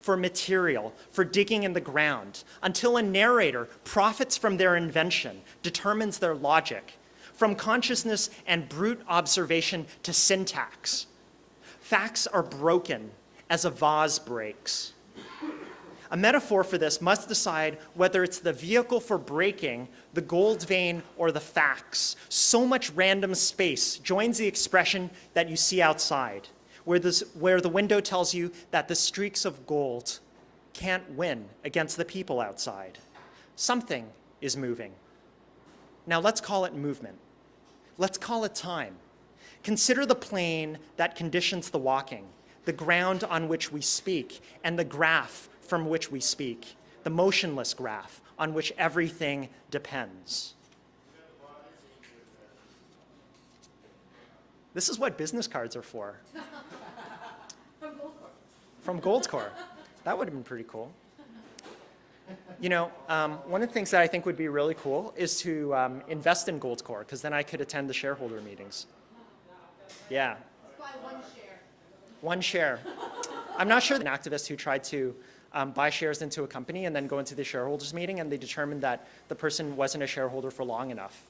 for material, for digging in the ground, until a narrator profits from their invention, determines their logic, from consciousness and brute observation to syntax. Facts are broken as a vase breaks. A metaphor for this must decide whether it's the vehicle for breaking, the gold vein, or the facts. So much random space joins the expression that you see outside, where the window tells you that the streaks of gold can't win against the people outside. Something is moving. Now let's call it movement. Let's call it time. Consider the plane that conditions the walking, the ground on which we speak, and the graph from which we speak, the motionless graph on which everything depends. This is what business cards are for. From Goldcore. That would have been pretty cool. You know, one of the things that I think would be really cool is to invest in Goldcore, because then I could attend the shareholder meetings. Yeah. Buy one share. One share. I'm not sure an activist who tried to buy shares into a company and then go into the shareholders meeting, and they determined that the person wasn't a shareholder for long enough.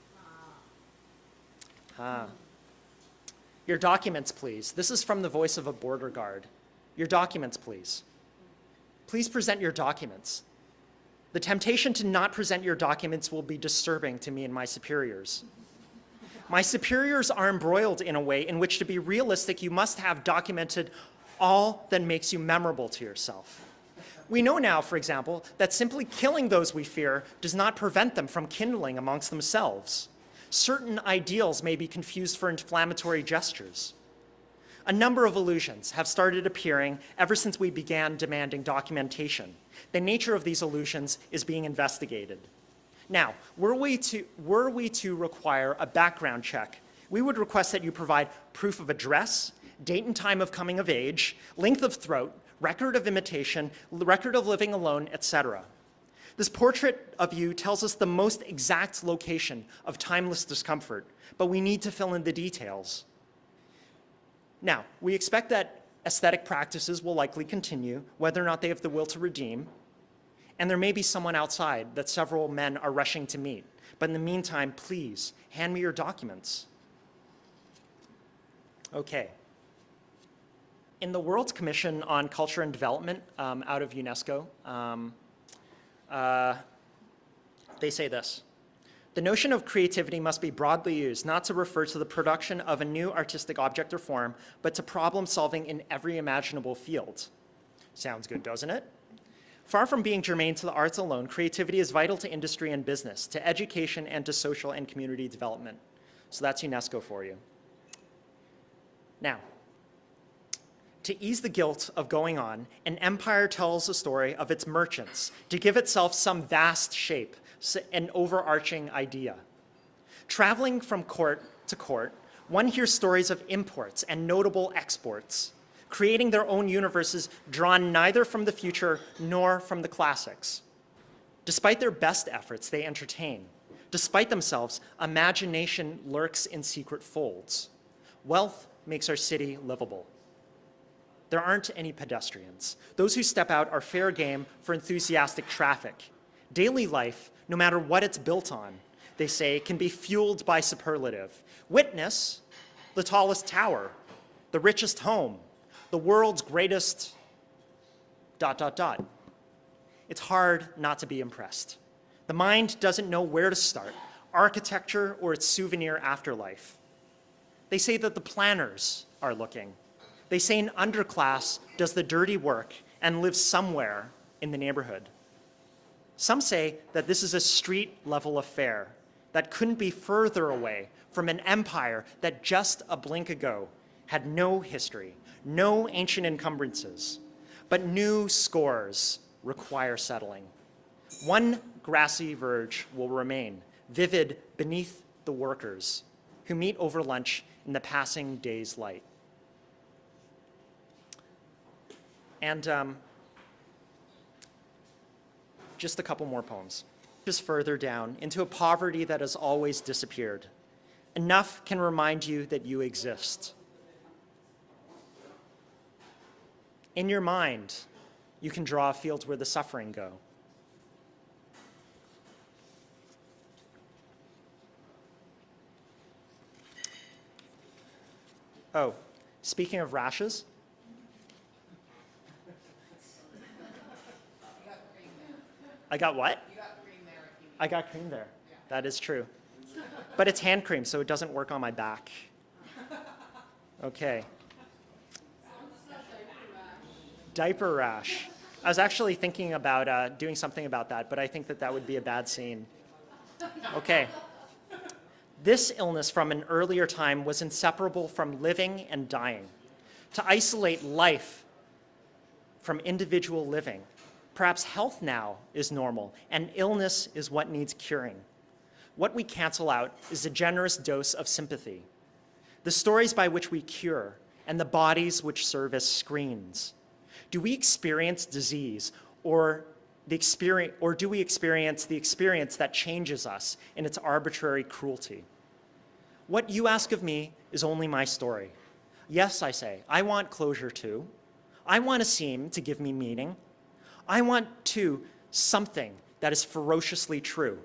Your documents, please. This is from the voice of a border guard. Your documents, please. Please present your documents. The temptation to not present your documents will be disturbing to me and my superiors. My superiors are embroiled in a way in which, to be realistic, you must have documented all that makes you memorable to yourself. We know now, for example, that simply killing those we fear does not prevent them from kindling amongst themselves. Certain ideals may be confused for inflammatory gestures. A number of illusions have started appearing ever since we began demanding documentation. The nature of these illusions is being investigated. Now, were we to require a background check, we would request that you provide proof of address, date and time of coming of age, length of throat, record of imitation, record of living alone, etc. This portrait of you tells us the most exact location of timeless discomfort, but we need to fill in the details. Now, we expect that aesthetic practices will likely continue, whether or not they have the will to redeem, and there may be someone outside that several men are rushing to meet. But in the meantime, please, hand me your documents. Okay. In the World Commission on Culture and Development out of UNESCO, they say this: the notion of creativity must be broadly used, not to refer to the production of a new artistic object or form, but to problem solving in every imaginable field. Sounds good, doesn't it? Far from being germane to the arts alone, creativity is vital to industry and business, to education and to social and community development. So that's UNESCO for you. Now, to ease the guilt of going on, an empire tells a story of its merchants to give itself some vast shape, an overarching idea. Traveling from court to court, one hears stories of imports and notable exports, creating their own universes drawn neither from the future nor from the classics. Despite their best efforts, they entertain. Despite themselves, imagination lurks in secret folds. Wealth makes our city livable. There aren't any pedestrians. Those who step out are fair game for enthusiastic traffic. Daily life, no matter what it's built on, they say, can be fueled by superlative. Witness the tallest tower, the richest home, the world's greatest ... It's hard not to be impressed. The mind doesn't know where to start, architecture or its souvenir afterlife. They say that the planners are looking. They say an underclass does the dirty work and lives somewhere in the neighborhood. Some say that this is a street-level affair that couldn't be further away from an empire that just a blink ago had no history, no ancient encumbrances, but new scores require settling. One grassy verge will remain, vivid beneath the workers who meet over lunch in the passing day's light. And just a couple more poems. Just further down, into a poverty that has always disappeared. Enough can remind you that you exist. In your mind, You can draw fields where the suffering go. Oh, speaking of rashes. I got what? You got cream there. I got cream there. Yeah. That is true. But it's hand cream, so it doesn't work on my back. Okay. Diaper rash. I was actually thinking about doing something about that, but I think that that would be a bad scene. Okay. This illness from an earlier time was inseparable from living and dying. To isolate life from individual living, perhaps health now is normal, and illness is what needs curing. What we cancel out is a generous dose of sympathy, the stories by which we cure, and the bodies which serve as screens. Do we experience disease, or do we experience the experience that changes us in its arbitrary cruelty? What you ask of me is only my story. Yes, I say, I want closure too. I want a seam to give me meaning. I want, too, something that is ferociously true.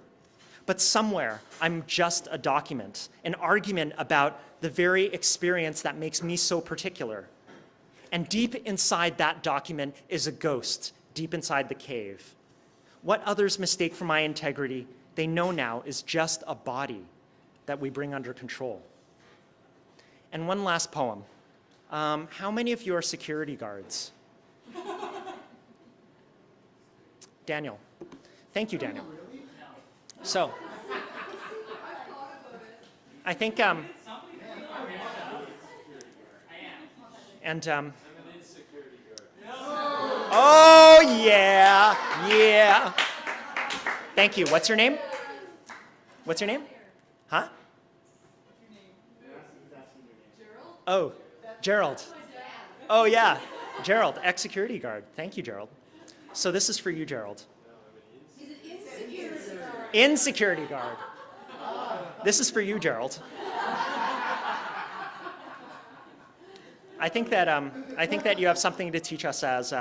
But somewhere, I'm just a document, an argument about the very experience that makes me so particular. And deep inside that document is a ghost, deep inside the cave. What others mistake for my integrity, they know now is just a body that we bring under control. And one last poem. How many of you are security guards? Daniel. Thank you, Daniel. So, I think, oh, yeah, yeah. Thank you. What's your name? What's your name? Huh? Oh, Gerald. Oh, yeah, Gerald, ex-security guard. Thank you, Gerald. So this is for you, Gerald. In-security guard. This is for you, Gerald. I think that you have something to teach us as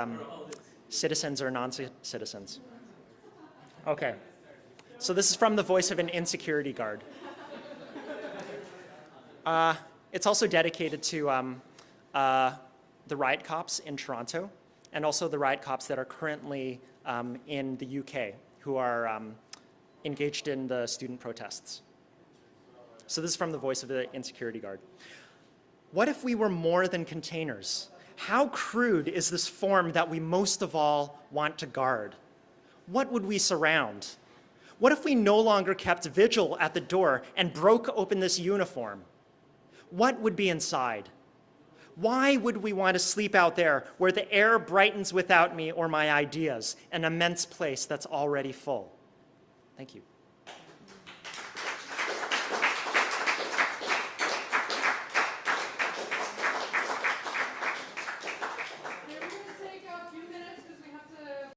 citizens or non-citizens. Okay. So this is from the voice of an in-security guard. It's also dedicated to the riot cops in Toronto, and also the riot cops that are currently in the UK, who are engaged in the student protests. So this is from the voice of the in-security guard. What if we were more than containers? How crude is this form that we most of all want to guard? What would we surround? What if we no longer kept vigil at the door and broke open this uniform? What would be inside? Why would we want to sleep out there where the air brightens without me or my ideas, an immense place that's already full? Thank you.